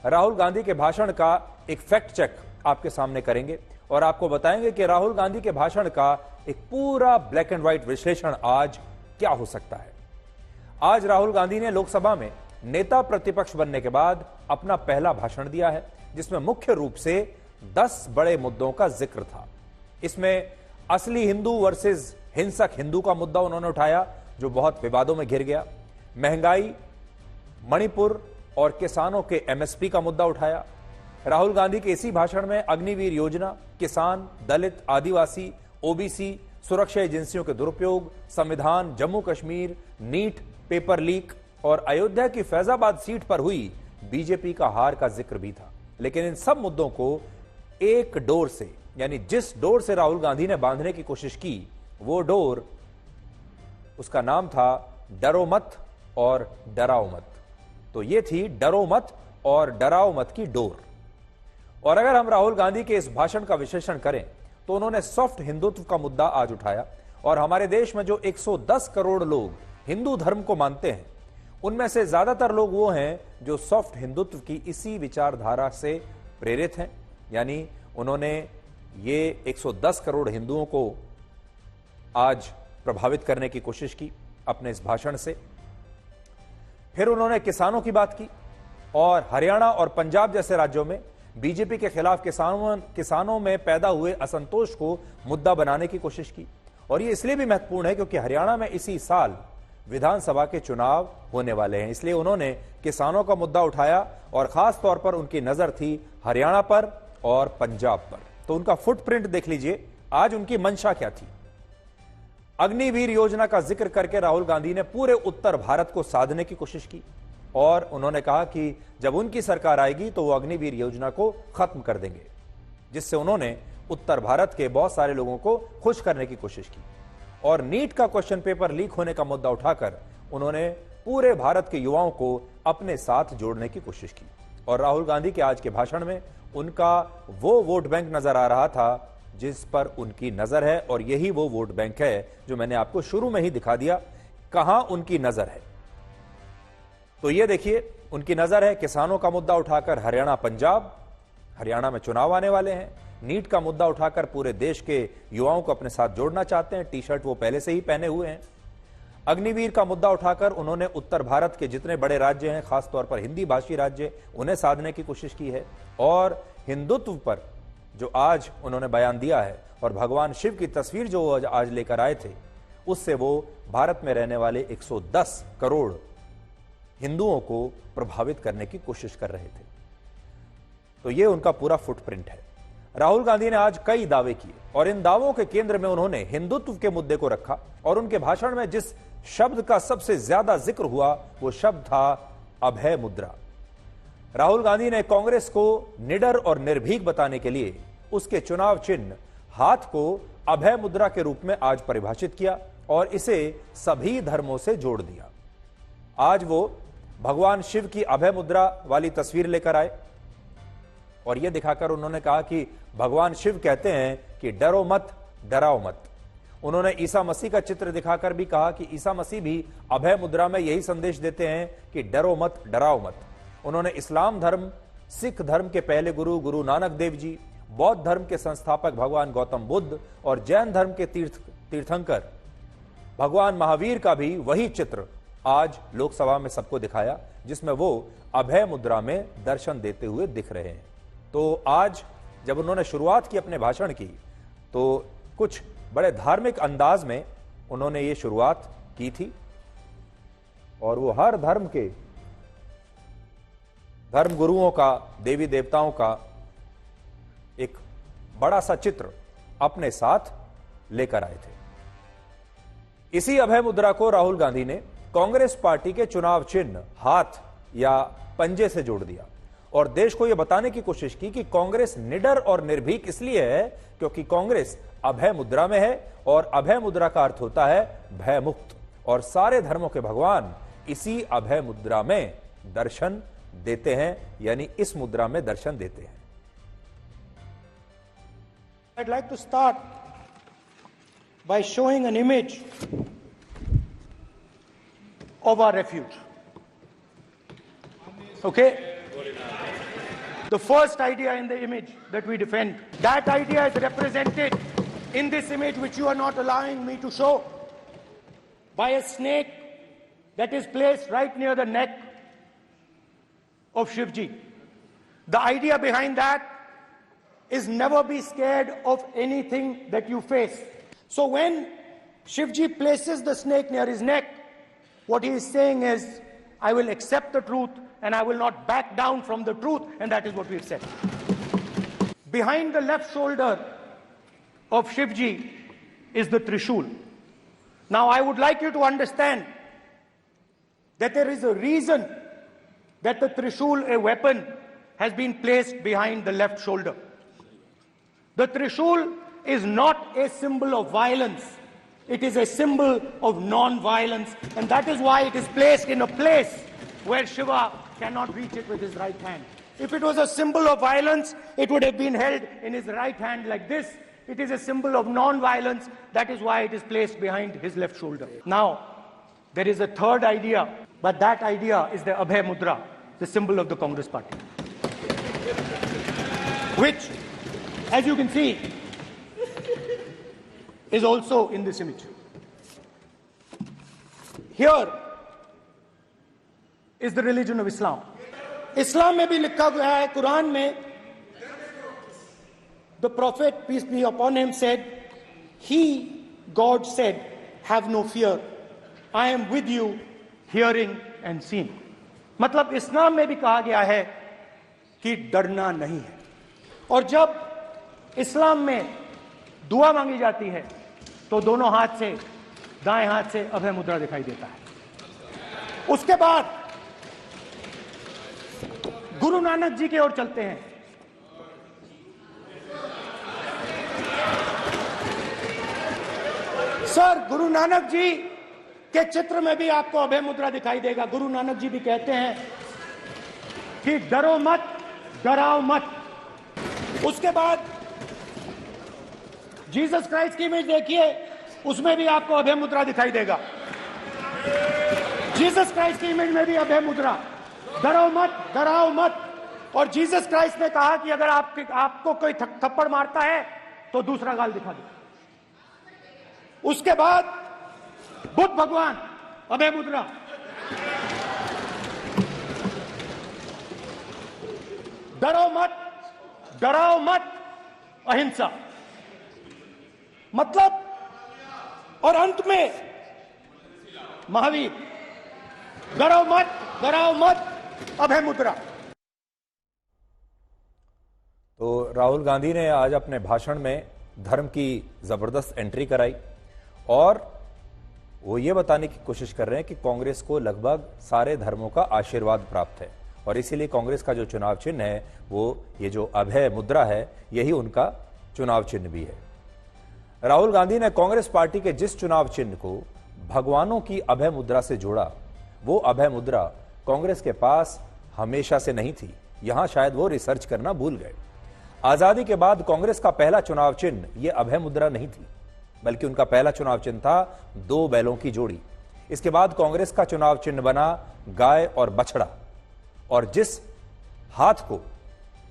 राहुल गांधी के भाषण का एक फैक्ट चेक आपके सामने करेंगे और आपको बताएंगे कि राहुल गांधी के भाषण का एक पूरा ब्लैक एंड व्हाइट विश्लेषण आज क्या हो सकता है। आज राहुल गांधी ने लोकसभा में नेता प्रतिपक्ष बनने के बाद अपना पहला भाषण दिया है, जिसमें मुख्य रूप से 10 बड़े मुद्दों का जिक्र था। इसमें असली हिंदू वर्सेस हिंसक हिंदू का मुद्दा उन्होंने उठाया, जो बहुत विवादों में घिर गया। महंगाई, मणिपुर और किसानों के एमएसपी का मुद्दा उठाया। राहुल गांधी के इसी भाषण में अग्निवीर योजना, किसान, दलित, आदिवासी, ओबीसी, सुरक्षा एजेंसियों के दुरुपयोग, संविधान, Jammu Kashmir, NEET, paper leak और अयोध्या की फैजाबाद सीट पर हुई बीजेपी का हार का जिक्र भी था। लेकिन इन सब मुद्दों को एक डोर से, यानी जिस डोर से राहुल गांधी ने बांधने की कोशिश की, वो डोर, उसका नाम था डरो मत और डराओ मत। तो ये थी डरो मत और डराओ मत की डोर। और अगर हम राहुल गांधी के इस भाषण का विश्लेषण करें तो उन्होंने सॉफ्ट हिंदुत्व का मुद्दा आज उठाया। और हमारे देश में जो 110 करोड़ लोग हिंदू धर्म को मानते हैं, उनमें से ज्यादातर लोग वो हैं जो सॉफ्ट हिंदुत्व की इसी विचारधारा से प्रेरित हैं। यानी उन्होंने ये 110 करोड़ हिंदुओं को आज प्रभावित करने की कोशिश की अपने इस भाषण से। फिर उन्होंने किसानों की बात की और हरियाणा और पंजाब जैसे राज्यों में बीजेपी के खिलाफ किसानों में पैदा हुए असंतोष को मुद्दा बनाने की कोशिश की। और ये इसलिए भी महत्वपूर्ण है क्योंकि हरियाणा में इसी साल विधानसभा के चुनाव होने वाले हैं, इसलिए उन्होंने किसानों का मुद्दा उठाया और खास तौर पर उनकी नजर थी हरियाणा पर और पंजाब पर। तो उनका फुटप्रिंट देख लीजिए, आज उनकी मंशा क्या थी। अग्निवीर योजना का जिक्र करके राहुल गांधी ने पूरे उत्तर भारत को साधने की कोशिश की और उन्होंने कहा कि जब उनकी सरकार आएगी तो वो अग्निवीर योजना को खत्म कर देंगे, जिससे उन्होंने उत्तर भारत के बहुत सारे लोगों को खुश करने की कोशिश की। और नीट का क्वेश्चन पेपर लीक होने का मुद्दा उठाकर उन्होंने पूरे भारत के युवाओं को अपने साथ जोड़ने की कोशिश की। और राहुल गांधी के आज के भाषण में उनका वो वोट बैंक नजर आ रहा था जिस पर उनकी नजर है, और यही वो वोट बैंक है जो मैंने आपको शुरू में ही दिखा दिया कहां उनकी नजर है। तो ये देखिए, उनकी नजर है किसानों का मुद्दा उठाकर हरियाणा, पंजाब। हरियाणा में चुनाव आने वाले हैं। नीट का मुद्दा उठाकर पूरे देश के युवाओं को अपने साथ जोड़ना चाहते हैं। टी शर्ट वो पहले से ही पहने हुए हैं। अग्निवीर का मुद्दा उठाकर उन्होंने उत्तर भारत के जितने बड़े राज्य हैं, खासतौर पर हिंदी भाषी राज्य, उन्हें साधने की कोशिश की है। और हिंदुत्व पर जो आज उन्होंने बयान दिया है और भगवान शिव की तस्वीर जो आज लेकर आए थे, उससे वो भारत में रहने वाले 110 करोड़ हिंदुओं को प्रभावित करने की कोशिश कर रहे थे। तो ये उनका पूरा फुटप्रिंट है। राहुल गांधी ने आज कई दावे किए और इन दावों के केंद्र में उन्होंने हिंदुत्व के मुद्दे को रखा। और उनके भाषण में जिस शब्द का सबसे ज्यादा जिक्र हुआ वो शब्द था अभय मुद्रा। राहुल गांधी ने कांग्रेस को निडर और निर्भीक बताने के लिए उसके चुनाव चिन्ह हाथ को अभय मुद्रा के रूप में आज परिभाषित किया और इसे सभी धर्मों से जोड़ दिया। आज वो भगवान शिव की अभय मुद्रा वाली तस्वीर लेकर आए और यह दिखाकर उन्होंने कहा कि भगवान शिव कहते हैं कि डरो मत, डराओ मत। उन्होंने ईसा मसीह का चित्र दिखाकर भी कहा कि ईसा मसीह भी अभय मुद्रा में यही संदेश देते हैं कि डरो मत, डराओ मत। उन्होंने इस्लाम धर्म, सिख धर्म के पहले गुरु गुरु नानक देव जी, बौद्ध धर्म के संस्थापक भगवान गौतम बुद्ध और जैन धर्म के तीर्थंकर भगवान महावीर का भी वही चित्र आज लोकसभा में सबको दिखाया, जिसमें वो अभय मुद्रा में दर्शन देते हुए दिख रहे हैं। तो आज जब उन्होंने शुरुआत की अपने भाषण की तो कुछ बड़े धार्मिक अंदाज में उन्होंने ये शुरुआत की थी और वो हर धर्म के धर्म गुरुओं का, देवी देवताओं का एक बड़ा सा चित्र अपने साथ लेकर आए थे। इसी अभय मुद्रा को राहुल गांधी ने कांग्रेस पार्टी के चुनाव चिन्ह हाथ या पंजे से जोड़ दिया और देश को यह बताने की कोशिश की कि कांग्रेस निडर और निर्भीक इसलिए है क्योंकि कांग्रेस अभय मुद्रा में है और अभय मुद्रा का अर्थ होता है भय मुक्त, और सारे धर्मों के भगवान इसी अभय मुद्रा में दर्शन देते हैं, यानी इस मुद्रा में दर्शन देते हैं। I'd like to start by showing an image of our refuge. Okay? The first idea in the image that we defend, that idea is represented in this image which you are not allowing me to show by a snake that is placed right near the neck of Shivji. The idea behind that is never be scared of anything that you face. So when Shivji places the snake near his neck, what he is saying is, I will accept the truth and I will not back down from the truth, and that is what we've said. Behind the left shoulder of Shivji is the Trishul. Now I would like you to understand that there is a reason that the Trishul, a weapon, has been placed behind the left shoulder. The Trishul is not a symbol of violence. It is a symbol of non-violence, and that is why it is placed in a place where Shiva cannot reach it with his right hand. If it was a symbol of violence, it would have been held in his right hand like this. It is a symbol of non-violence. That is why it is placed behind his left shoulder. Now, there is a third idea, but that idea is the Abhay Mudra, the symbol of the Congress Party, which, as you can see, is also in this image. Here is the religion of Islam. Islam में भी लिखा हुआ है, कुरान में, the Prophet, peace be upon him, said, He, God said, have no fear. I am with you, hearing and seeing. मतलब इस्लाम में भी कहा गया है कि डरना नहीं है. और जब इस्लाम में दुआ मांगी जाती है तो दोनों हाथ से, दाएं हाथ से अभय मुद्रा दिखाई देता है. उसके बाद गुरु नानक जी की ओर चलते हैं. सर, गुरु नानक जी के चित्र में भी आपको अभय मुद्रा दिखाई देगा. गुरु नानक जी भी कहते हैं कि डरो मत, डराओ मत. उसके बाद जीसस क्राइस्ट की इमेज देखिए, उसमें भी आपको अभय मुद्रा दिखाई देगा. जीसस क्राइस्ट की इमेज में भी अभय मुद्रा, डरो मत, डराओ मत. और जीसस क्राइस्ट ने कहा कि अगर आपको कोई थप्पड़ मारता है तो दूसरा गाल दिखा दो. उसके बाद बुद्ध भगवान, अभय मुद्रा. डरो मत, डराओ मत, अहिंसा. मतलब, और अंत में महावीर, डरो मत, डराओ मत, अभय मुद्रा. तो राहुल गांधी ने आज अपने भाषण में धर्म की जबरदस्त एंट्री कराई और वो ये बताने की कोशिश कर रहे हैं कि कांग्रेस को लगभग सारे धर्मों का आशीर्वाद प्राप्त है और इसीलिए कांग्रेस का जो चुनाव चिन्ह है वो ये जो अभय मुद्रा है यही उनका चुनाव चिन्ह भी है. राहुल गांधी ने कांग्रेस पार्टी के जिस चुनाव चिन्ह को भगवानों की अभय मुद्रा से जोड़ा, वो अभय मुद्रा कांग्रेस के पास हमेशा से नहीं थी. यहां शायद वो रिसर्च करना भूल गए. आजादी के बाद कांग्रेस का पहला चुनाव चिन्ह ये अभय मुद्रा नहीं थी, बल्कि उनका पहला चुनाव चिन्ह था दो बैलों की जोड़ी. इसके बाद कांग्रेस का चुनाव चिन्ह बना गाय और बछड़ा. और जिस हाथ को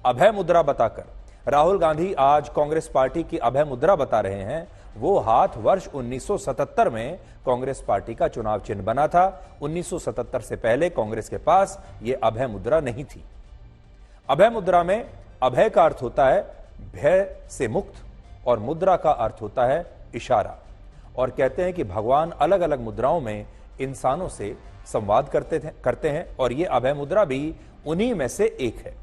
अभय मुद्रा बताकर राहुल गांधी आज कांग्रेस पार्टी की अभय मुद्रा बता रहे हैं, वो हाथ वर्ष 1977 में कांग्रेस पार्टी का चुनाव चिन्ह बना था. 1977 से पहले कांग्रेस के पास यह अभय मुद्रा नहीं थी. अभय मुद्रा में अभय का अर्थ होता है भय से मुक्त और मुद्रा का अर्थ होता है इशारा. और कहते हैं कि भगवान अलग अलग मुद्राओं में इंसानों से संवाद करते हैं और यह अभय मुद्रा भी उन्हीं में से एक है.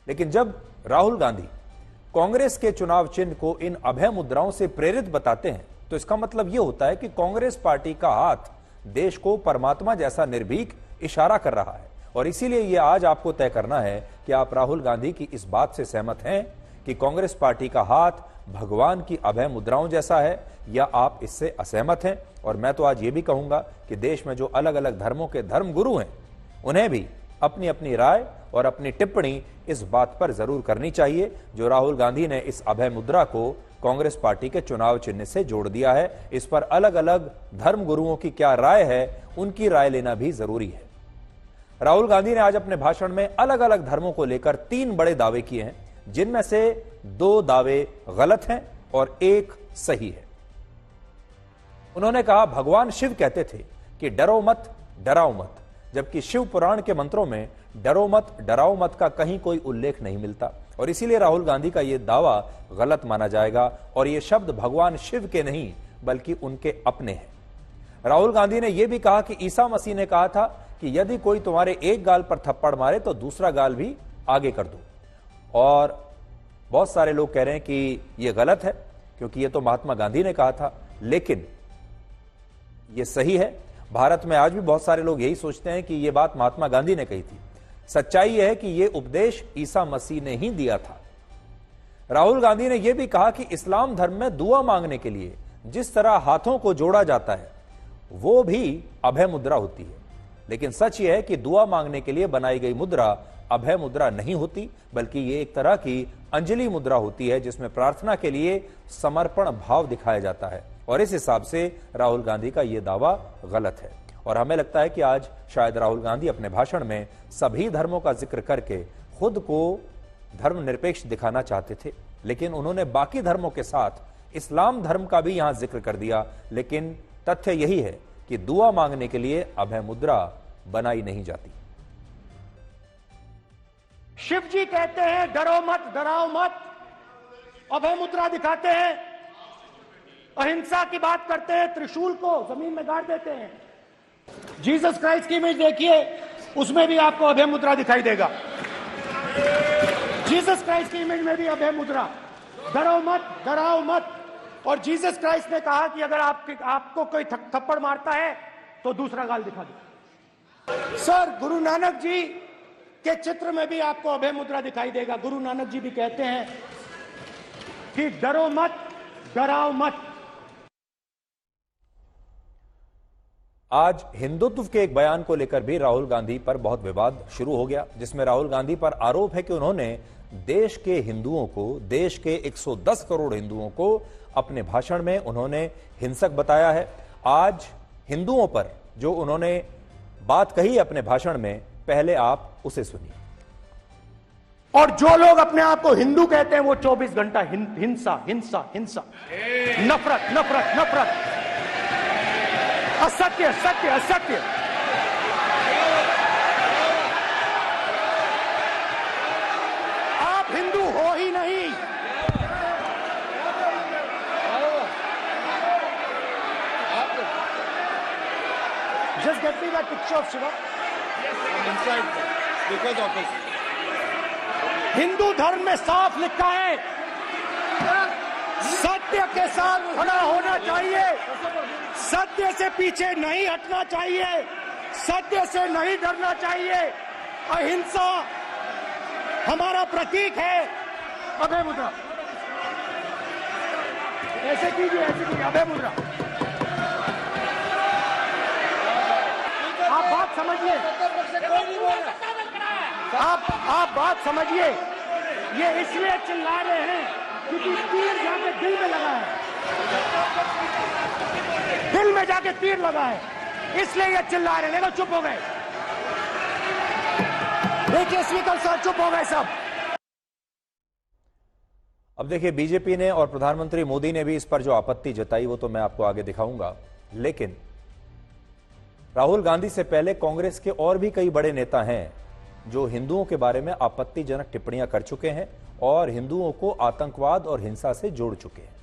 लेकिन जब राहुल गांधी कांग्रेस के चुनाव चिन्ह को इन अभय मुद्राओं से प्रेरित बताते हैं तो इसका मतलब यह होता है कि कांग्रेस पार्टी का हाथ देश को परमात्मा जैसा निर्भीक इशारा कर रहा है. और इसीलिए यह आज आपको तय करना है कि आप राहुल गांधी की इस बात से सहमत हैं कि कांग्रेस पार्टी का हाथ भगवान की अभय मुद्राओं जैसा है या आप इससे असहमत हैं. और मैं तो आज ये भी कहूंगा कि देश में जो अलग अलग धर्मों के धर्म गुरु हैं उन्हें भी अपनी अपनी राय और अपनी टिप्पणी इस बात पर जरूर करनी चाहिए जो राहुल गांधी ने इस अभय मुद्रा को कांग्रेस पार्टी के चुनाव चिन्ह से जोड़ दिया है. इस पर अलग अलग धर्म गुरुओं की क्या राय है, उनकी राय लेना भी जरूरी है. राहुल गांधी ने आज अपने भाषण में अलग अलग धर्मों को लेकर 3 बड़े दावे किए हैं, जिनमें से 2 दावे गलत हैं और 1 सही है। उन्होंने कहा, भगवान शिव कहते थे कि डरो मत, डराओ मत, जबकि शिव पुराण के मंत्रों में डरो मत, डराओ मत का कहीं कोई उल्लेख नहीं मिलता और इसीलिए राहुल गांधी का यह दावा गलत माना जाएगा और ये शब्द भगवान शिव के नहीं बल्कि उनके अपने हैं। राहुल गांधी ने यह भी कहा कि ईसा मसीह ने कहा था कि यदि कोई तुम्हारे एक गाल पर थप्पड़ मारे तो दूसरा गाल भी आगे कर दो, और बहुत सारे लोग कह रहे हैं कि यह गलत है क्योंकि यह तो महात्मा गांधी ने कहा था, लेकिन यह सही है। भारत में आज भी बहुत सारे लोग यही सोचते हैं कि यह बात महात्मा गांधी ने कही थी। सच्चाई यह है कि यह उपदेश ईसा मसीह ने ही दिया था। राहुल गांधी ने यह भी कहा कि इस्लाम धर्म में दुआ मांगने के लिए जिस तरह हाथों को जोड़ा जाता है वो भी अभय मुद्रा होती है, लेकिन सच यह है कि दुआ मांगने के लिए बनाई गई मुद्रा अभय मुद्रा नहीं होती, बल्कि ये एक तरह की अंजलि मुद्रा होती है जिसमें प्रार्थना के लिए समर्पण भाव दिखाया जाता है। और इस हिसाब से राहुल गांधी का यह दावा गलत है और हमें लगता है कि आज शायद राहुल गांधी अपने भाषण में सभी धर्मों का जिक्र करके खुद को धर्मनिरपेक्ष दिखाना चाहते थे, लेकिन उन्होंने बाकी धर्मों के साथ इस्लाम धर्म का भी यहां जिक्र कर दिया। लेकिन तथ्य यही है कि दुआ मांगने के लिए अभय मुद्रा बनाई नहीं जाती। शिव जी कहते हैं डरो मत, डराओ मत, अभय मुद्रा दिखाते हैं, अहिंसा की बात करते हैं, त्रिशूल को जमीन में गाड़ देते हैं। जीसस क्राइस्ट की इमेज देखिए, उसमें भी आपको अभय मुद्रा दिखाई देगा। जीसस क्राइस्ट की इमेज में भी अभय मुद्रा, डरो मत, डराओ मत। और जीसस क्राइस्ट ने कहा कि अगर आपको कोई थप्पड़ मारता है तो दूसरा गाल दिखा दो। सर, गुरु नानक जी के चित्र में भी आपको अभय मुद्रा दिखाई देगा। गुरु नानक जी भी कहते हैं कि डरो मत, डराओ मत। आज हिंदुत्व के एक बयान को लेकर भी राहुल गांधी पर बहुत विवाद शुरू हो गया, जिसमें राहुल गांधी पर आरोप है कि उन्होंने देश के हिंदुओं को, देश के 110 करोड़ हिंदुओं को अपने भाषण में उन्होंने हिंसक बताया है। आज हिंदुओं पर जो उन्होंने बात कही अपने भाषण में, पहले आप उसे सुनिए। और जो लोग अपने आप को हिंदू कहते हैं वो 24 घंटा हिंसा हिंसा हिंसा, नफरत नफरत नफरत, असत्य सत्य असत्य। आप हिंदू हो ही नहीं। Just get me that picture of Shiva. Inside, because of his. Hindu धर्म में साफ लिखा है, सत्य के साथ खड़ा होना चाहिए, सत्य से पीछे नहीं हटना चाहिए, सत्य से नहीं डरना चाहिए। अहिंसा हमारा प्रतीक है। अभय मुद्रा ऐसे कीजिए, ऐसे कीजिए, अभय मुद्रा। आप बात समझिए, आप बात समझिए। ये इसलिए चिल्ला रहे हैं क्योंकि तीर जाके दिल में लगा है, दिल में जाके तीर लगा है, इसलिए ये चिल्ला रहे हैं। देखो चुप हो गए, देखिए स्पीकर साहब चुप हो गए सब। अब देखिए, बीजेपी ने और प्रधानमंत्री मोदी ने भी इस पर जो आपत्ति जताई वो तो मैं आपको आगे दिखाऊंगा, लेकिन राहुल गांधी से पहले कांग्रेस के और भी कई बड़े नेता हैं जो हिंदुओं के बारे में आपत्तिजनक टिप्पणियां कर चुके हैं और हिंदुओं को आतंकवाद और हिंसा से जोड़ चुके हैं।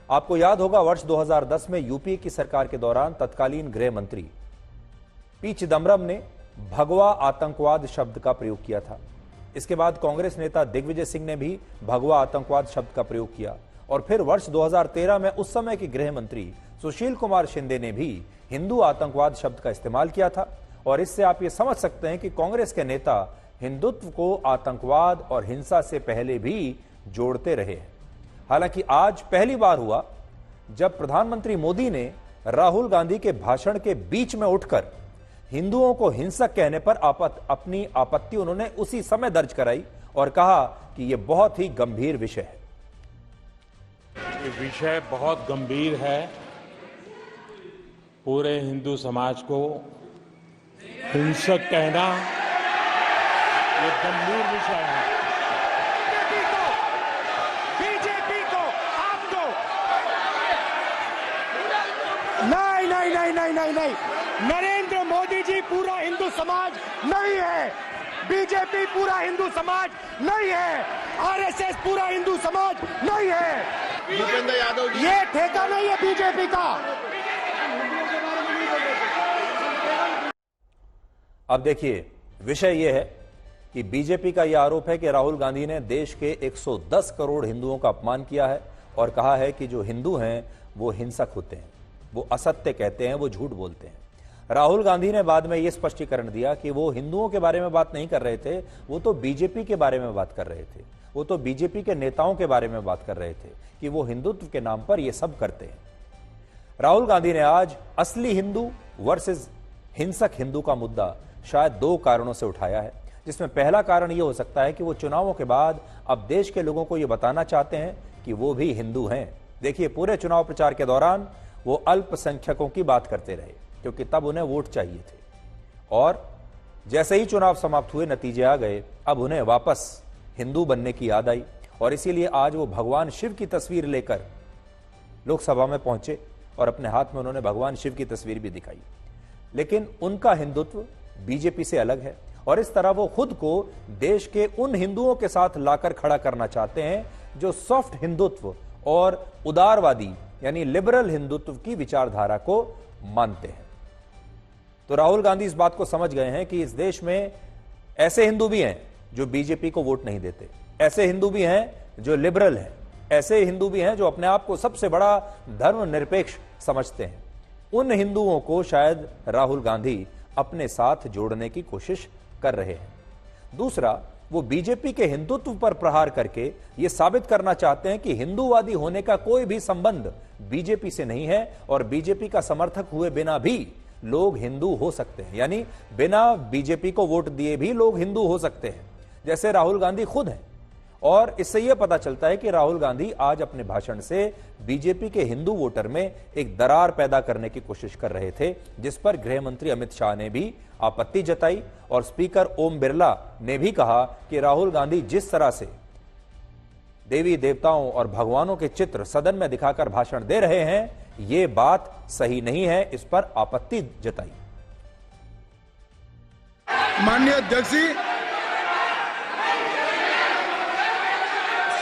आपको याद होगा, वर्ष 2010 में यूपीए की सरकार के दौरान तत्कालीन गृह मंत्री पी चिदम्बरम ने भगवा आतंकवाद शब्द का प्रयोग किया था। इसके बाद कांग्रेस नेता दिग्विजय सिंह ने भी भगवा आतंकवाद शब्द का प्रयोग किया और फिर वर्ष 2013 में उस समय के गृह मंत्री सुशील कुमार शिंदे ने भी हिंदू आतंकवाद शब्द का इस्तेमाल किया था। और इससे आप ये समझ सकते हैं कि कांग्रेस के नेता हिंदुत्व को आतंकवाद और हिंसा से पहले भी जोड़ते रहे हैं। हालांकि आज पहली बार हुआ जब प्रधानमंत्री मोदी ने राहुल गांधी के भाषण के बीच में उठकर हिंदुओं को हिंसक कहने पर अपनी आपत्ति उन्होंने उसी समय दर्ज कराई और कहा कि यह बहुत ही गंभीर विषय है। ये विषय बहुत गंभीर है। पूरे हिंदू समाज को हिंसक कहना ये गंभीर विषय है। बीजेपी को आपको नहीं, नरेंद्र मोदी जी पूरा हिंदू समाज नहीं है, बीजेपी पूरा हिंदू समाज नहीं है, आरएसएस पूरा हिंदू समाज नहीं है। भूपेंद्र यादव जी, ये ठेका नहीं है बीजेपी का। अब देखिए, विषय यह है कि बीजेपी का यह आरोप है कि राहुल गांधी ने देश के 110 करोड़ हिंदुओं का अपमान किया है और कहा है कि जो हिंदू हैं वो हिंसक होते हैं, वो असत्य कहते हैं, वो झूठ बोलते हैं। राहुल गांधी ने बाद में यह स्पष्टीकरण दिया कि वो हिंदुओं के बारे में बात नहीं कर रहे थे, वो तो बीजेपी के बारे में बात कर रहे थे, वो तो बीजेपी के नेताओं के बारे में बात कर रहे थे कि वो हिंदुत्व के नाम पर यह सब करते हैं। राहुल गांधी ने आज असली हिंदू वर्सेस हिंसक हिंदू का मुद्दा शायद दो कारणों से उठाया है, जिसमें पहला कारण यह हो सकता है कि वो चुनावों के बाद अब देश के लोगों को यह बताना चाहते हैं कि वो भी हिंदू हैं। देखिए, पूरे चुनाव प्रचार के दौरान वो अल्पसंख्यकों की बात करते रहे क्योंकि तब उन्हें वोट चाहिए थे, और जैसे ही चुनाव समाप्त हुए, नतीजे आ गए, अब उन्हें वापस हिंदू बनने की याद आई और इसीलिए आज वो भगवान शिव की तस्वीर लेकर लोकसभा में पहुंचे और अपने हाथ में उन्होंने भगवान शिव की तस्वीर भी दिखाई। लेकिन उनका हिंदुत्व बीजेपी से अलग है और इस तरह वो खुद को देश के उन हिंदुओं के साथ लाकर खड़ा करना चाहते हैं जो सॉफ्ट हिंदुत्व और उदारवादी यानी लिबरल हिंदुत्व की विचारधारा को मानते हैं। तो राहुल गांधी इस बात को समझ गए हैं कि इस देश में ऐसे हिंदू भी हैं जो बीजेपी को वोट नहीं देते, ऐसे हिंदू भी हैं जो लिबरल हैं, ऐसे हिंदू भी हैं जो अपने आप को सबसे बड़ा धर्मनिरपेक्ष समझते हैं। उन हिंदुओं को शायद राहुल गांधी अपने साथ जोड़ने की कोशिश कर रहे हैं। दूसरा, वो बीजेपी के हिंदुत्व पर प्रहार करके ये साबित करना चाहते हैं कि हिंदूवादी होने का कोई भी संबंध बीजेपी से नहीं है और बीजेपी का समर्थक हुए बिना भी लोग हिंदू हो सकते हैं, यानी बिना बीजेपी को वोट दिए भी लोग हिंदू हो सकते हैं, जैसे राहुल गांधी खुद हैं। और इससे यह पता चलता है कि राहुल गांधी आज अपने भाषण से बीजेपी के हिंदू वोटर में एक दरार पैदा करने की कोशिश कर रहे थे, जिस पर गृह मंत्री अमित शाह ने भी आपत्ति जताई और स्पीकर ओम बिरला ने भी कहा कि राहुल गांधी जिस तरह से देवी देवताओं और भगवानों के चित्र सदन में दिखाकर भाषण दे रहे हैं, ये बात सही नहीं है, इस पर आपत्ति जताई। माननीय अध्यक्ष जी,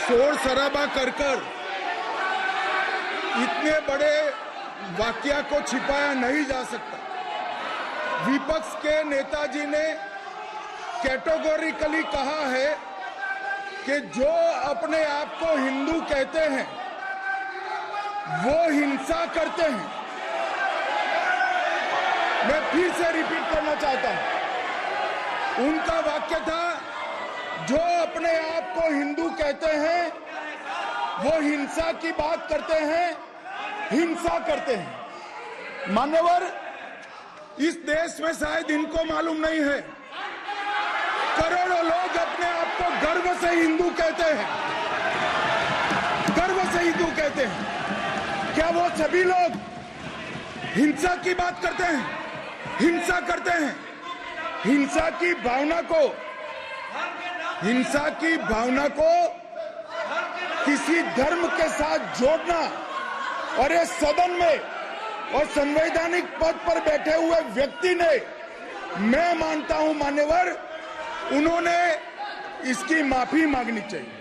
शोर शराबा कर इतने बड़े वाकया को छिपाया नहीं जा सकता। विपक्ष के नेताजी ने कैटेगोरिकली कहा है कि जो अपने आप को हिंदू कहते हैं वो हिंसा करते हैं। मैं फिर से रिपीट करना चाहता हूं, उनका वाक्य था, जो अपने आप को हिंदू कहते हैं वो हिंसा की बात करते हैं, हिंसा करते हैं। मान्यवर, इस देश में शायद इनको मालूम नहीं है, करोड़ों लोग अपने आप को गर्व से हिंदू कहते हैं, गर्व से हिंदू कहते हैं। क्या वो सभी लोग हिंसा की बात करते हैं, हिंसा करते हैं? हिंसा की भावना को किसी धर्म के साथ जोड़ना और इस सदन में और संवैधानिक पद पर बैठे हुए व्यक्ति ने, मैं मानता हूं मान्यवर, उन्होंने इसकी माफी मांगनी चाहिए।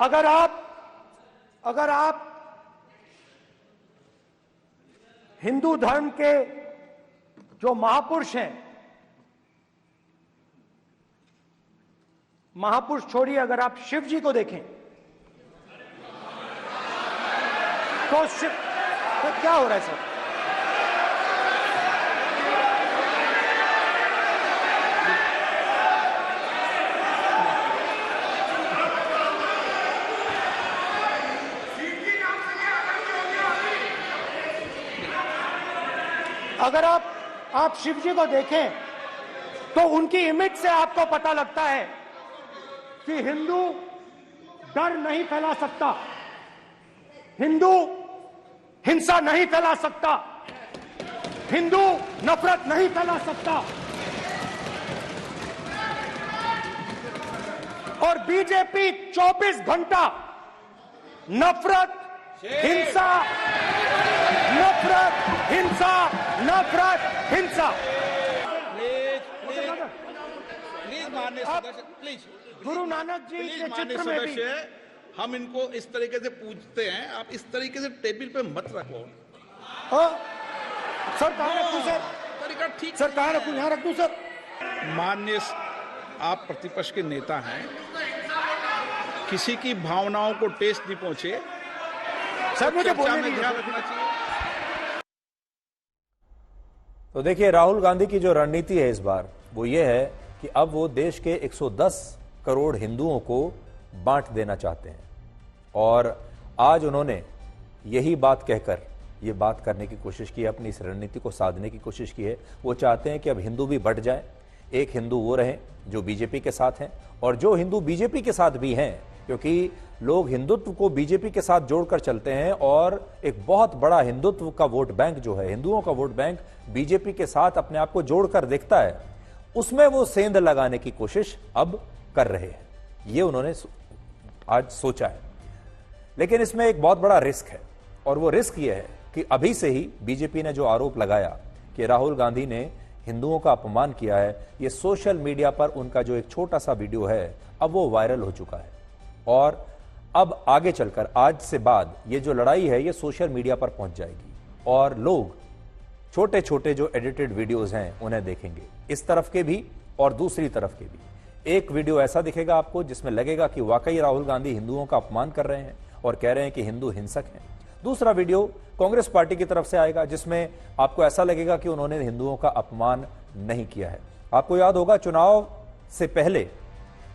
अगर आप हिंदू धर्म के जो महापुरुष हैं, महापुरुष छोड़िए, अगर आप शिव जी को देखें तो क्या हो रहा है सर? अगर आप शिव जी को देखें तो उनकी इमेज से आपको पता लगता है कि हिंदू डर नहीं फैला सकता, हिंदू हिंसा नहीं फैला सकता, हिंदू नफरत नहीं फैला सकता, बीजेपी 24 घंटा नफरत, हिंसा, नफरत, हिंसा, नफरत, हिंसा। प्लीज माननीय सदस्य, प्लीज गुरु नानक जी के चित्र में भी हम इनको इस तरीके से पूछते हैं, आप इस तरीके से टेबल पे मत रखो। सर कहाँ रखूं सर? तरीका ठीक सर कहाँ रखूं? यहाँ रखूं सर? माननीय, आप प्रतिपक्ष के नेता हैं, किसी की भावनाओं को ठेस नहीं पहुंचे, सर मुझे चर्चा बोलने में दीजिए। ध्यान रखना चाहिए। तो देखिए, राहुल गांधी की जो रणनीति है इस बार वो ये है कि अब वो देश के 110 करोड़ हिंदुओं को बांट देना चाहते हैं। और आज उन्होंने यही बात कहकर ये बात करने की कोशिश की है, अपनी इस रणनीति को साधने की कोशिश की है। वो चाहते हैं कि अब हिंदू भी बट जाए, एक हिंदू वो रहे जो बीजेपी के साथ हैं और जो हिंदू बीजेपी के साथ भी हैं, क्योंकि लोग हिंदुत्व को बीजेपी के साथ जोड़कर चलते हैं और एक बहुत बड़ा हिंदुत्व का वोट बैंक जो है, हिंदुओं का वोट बैंक बीजेपी के साथ अपने आप को जोड़कर देखता है, उसमें वो सेंध लगाने की कोशिश अब कर रहे हैं। ये उन्होंने आज सोचा है। लेकिन इसमें एक बहुत बड़ा रिस्क है और वो रिस्क ये है कि अभी से ही बीजेपी ने जो आरोप लगाया कि राहुल गांधी ने हिंदुओं का अपमान किया है, ये सोशल मीडिया पर उनका जो एक छोटा सा वीडियो है अब वो वायरल हो चुका है। और अब आगे चलकर आज से बाद ये जो लड़ाई है ये सोशल मीडिया पर पहुंच जाएगी और लोग छोटे छोटे जो एडिटेड वीडियोस हैं उन्हें देखेंगे, इस तरफ के भी और दूसरी तरफ के भी। एक वीडियो ऐसा दिखेगा आपको जिसमें लगेगा कि वाकई राहुल गांधी हिंदुओं का अपमान कर रहे हैं और कह रहे हैं कि हिंदू हिंसक हैं। दूसरा वीडियो कांग्रेस पार्टी की तरफ से आएगा जिसमें आपको ऐसा लगेगा कि उन्होंने हिंदुओं का अपमान नहीं किया है। आपको याद होगा चुनाव से पहले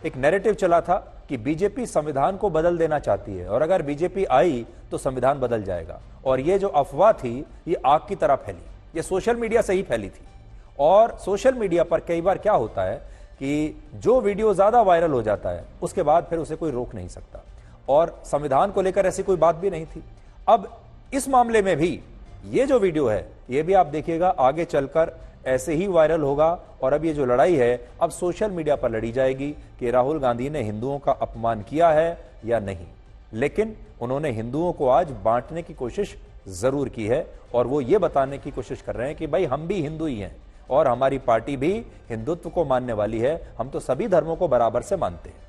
एक नैरेटिव चला था कि बीजेपी संविधान को बदल देना चाहती है और अगर बीजेपी आई तो संविधान बदल जाएगा। और ये जो अफवाह थी ये आग की तरह फैली, ये सोशल मीडिया से ही फैली थी। और सोशल मीडिया पर कई बार क्या होता है कि जो वीडियो ज्यादा वायरल हो जाता है उसके बाद फिर उसे कोई रोक नहीं सकता, और संविधान को लेकर ऐसी कोई बात भी नहीं थी। अब इस मामले में भी ये जो वीडियो है ये भी आप देखिएगा आगे चलकर ऐसे ही वायरल होगा और अब ये जो लड़ाई है अब सोशल मीडिया पर लड़ी जाएगी कि राहुल गांधी ने हिंदुओं का अपमान किया है या नहीं। लेकिन उन्होंने हिंदुओं को आज बांटने की कोशिश जरूर की है और वो ये बताने की कोशिश कर रहे हैं कि भाई हम भी हिंदू ही हैं और हमारी पार्टी भी हिंदुत्व को मानने वाली है, हम तो सभी धर्मों को बराबर से मानते हैं।